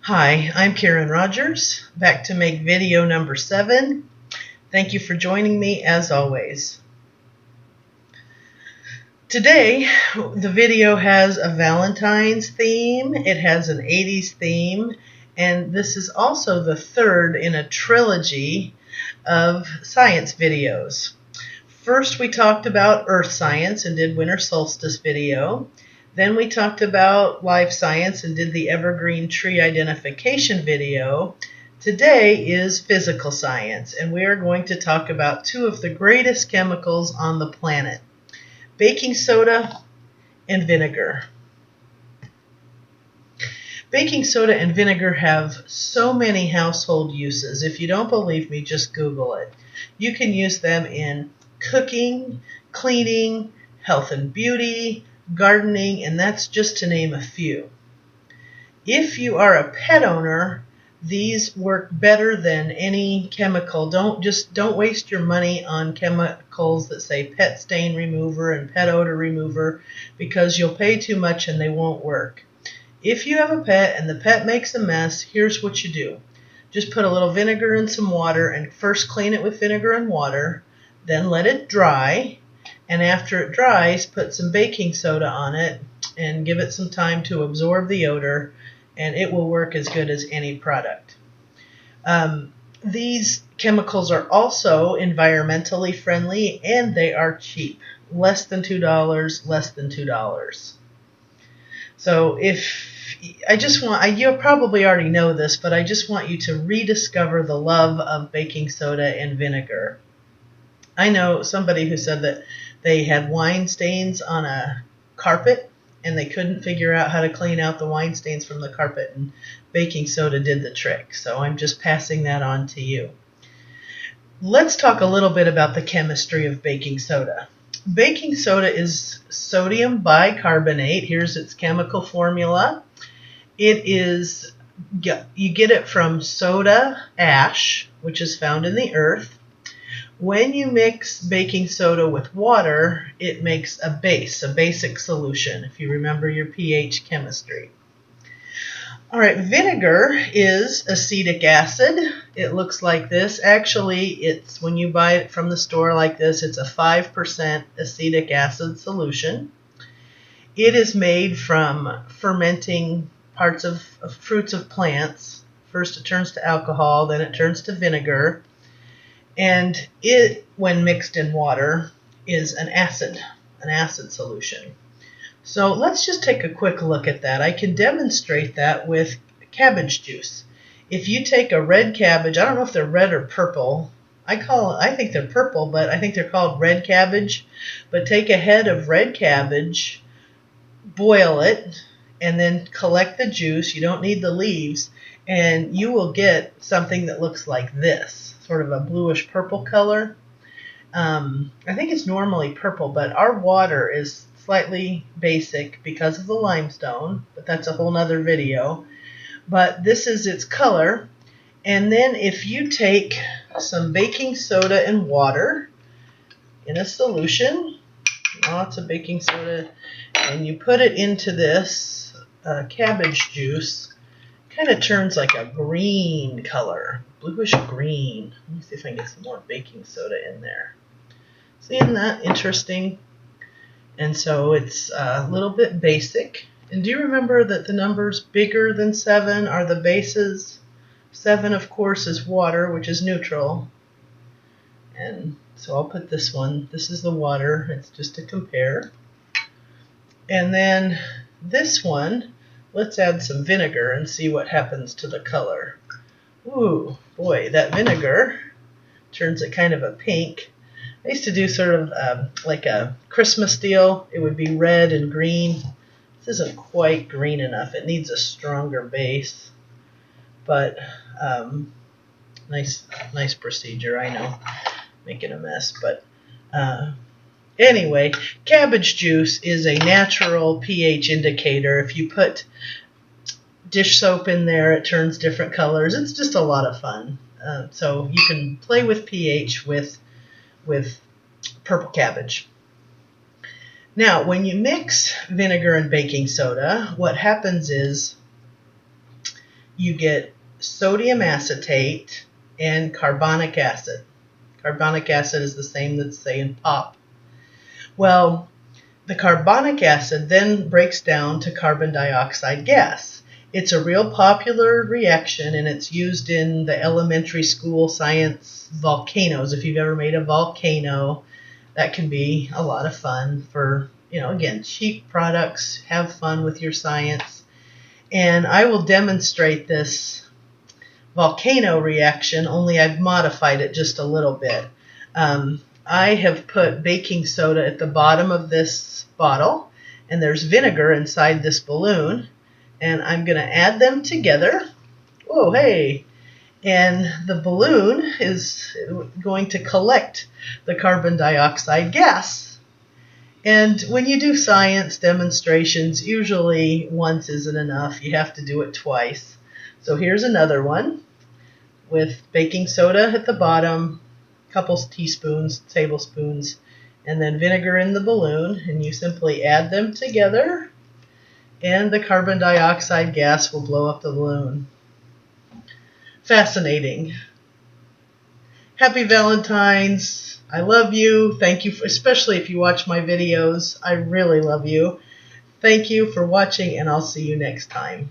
Hi, I'm Karen Rogers, back to make video number 7. Thank you for joining me as always. Today, the video has a Valentine's theme, it has an 80s theme, and this is also the third in a trilogy of science videos. First, we talked about Earth science and did winter solstice video. Then we talked about life science and did the evergreen tree identification video. Today is physical science, and we are going to talk about two of the greatest chemicals on the planet, baking soda and vinegar. Baking soda and vinegar have so many household uses. If you don't believe me, just Google it. You can use them in cooking, cleaning, health and beauty, gardening, and that's just to name a few. If you are a pet owner, these work better than any chemical. Don't waste your money on chemicals that say pet stain remover and pet odor remover, because you'll pay too much and they won't work. If you have a pet and the pet makes a mess, here's what you do. Just put a little vinegar in some water and first clean it with vinegar and water, then let it dry. And after it dries, put some baking soda on it and give it some time to absorb the odor, and it will work as good as any product. These chemicals are also environmentally friendly, and they are cheap. Less than $2, less than $2. So you probably already know this, but I just want you to rediscover the love of baking soda and vinegar. I know somebody who said that they had wine stains on a carpet and they couldn't figure out how to clean out the wine stains from the carpet, and baking soda did the trick. So I'm just passing that on to you. Let's talk a little bit about the chemistry of baking soda. Baking soda is sodium bicarbonate. Here's its chemical formula. You get it from soda ash, which is found in the earth. When you mix baking soda with water, it makes a base, a basic solution, if you remember your pH chemistry. All right, vinegar is acetic acid. It looks like this. Actually, when you buy it from the store like this, it's a 5% acetic acid solution. It is made from fermenting parts of fruits of plants. First it turns to alcohol, then it turns to vinegar. And it, when mixed in water, is an acid solution. So let's just take a quick look at that. I can demonstrate that with cabbage juice. If you take a red cabbage, I don't know if they're red or purple. I think they're purple, but I think they're called red cabbage. But take a head of red cabbage, boil it, and then collect the juice. You don't need the leaves, and you will get something that looks like this. Sort of a bluish purple color. I think it's normally purple, but our water is slightly basic because of the limestone, but that's a whole nother video. But this is its color. And then if you take some baking soda and water in a solution, lots of baking soda, and you put it into this cabbage juice, kind of turns like a green color, bluish green. Let me see if I can get some more baking soda in there. See, isn't that interesting? And so it's a little bit basic. And do you remember that the numbers bigger than 7 are the bases? 7, of course, is water, which is neutral. And so I'll put this one. This is the water. It's just to compare. And then this one, let's add some vinegar and see what happens to the color. Ooh, boy, that vinegar turns it kind of a pink. I used to do sort of like a Christmas deal. It would be red and green. This isn't quite green enough. It needs a stronger base. But nice procedure, I know. Making a mess, but anyway, cabbage juice is a natural pH indicator. If you put dish soap in there, it turns different colors. It's just a lot of fun. So you can play with pH with purple cabbage. Now, when you mix vinegar and baking soda, what happens is you get sodium acetate and carbonic acid. Carbonic acid is the same that's, say, in pop. Well, the carbonic acid then breaks down to carbon dioxide gas. It's a real popular reaction, and it's used in the elementary school science volcanoes. If you've ever made a volcano, that can be a lot of fun for, again, cheap products. Have fun with your science. And I will demonstrate this volcano reaction, only I've modified it just a little bit. I have put baking soda at the bottom of this bottle, and there's vinegar inside this balloon, and I'm going to add them together. Oh, hey! And the balloon is going to collect the carbon dioxide gas. And when you do science demonstrations, usually once isn't enough. You have to do it twice. So here's another one with baking soda at the bottom, a couple teaspoons, tablespoons, and then vinegar in the balloon, and you simply add them together, and the carbon dioxide gas will blow up the balloon. Fascinating. Happy Valentine's. I love you. Thank you, especially if you watch my videos. I really love you. Thank you for watching, and I'll see you next time.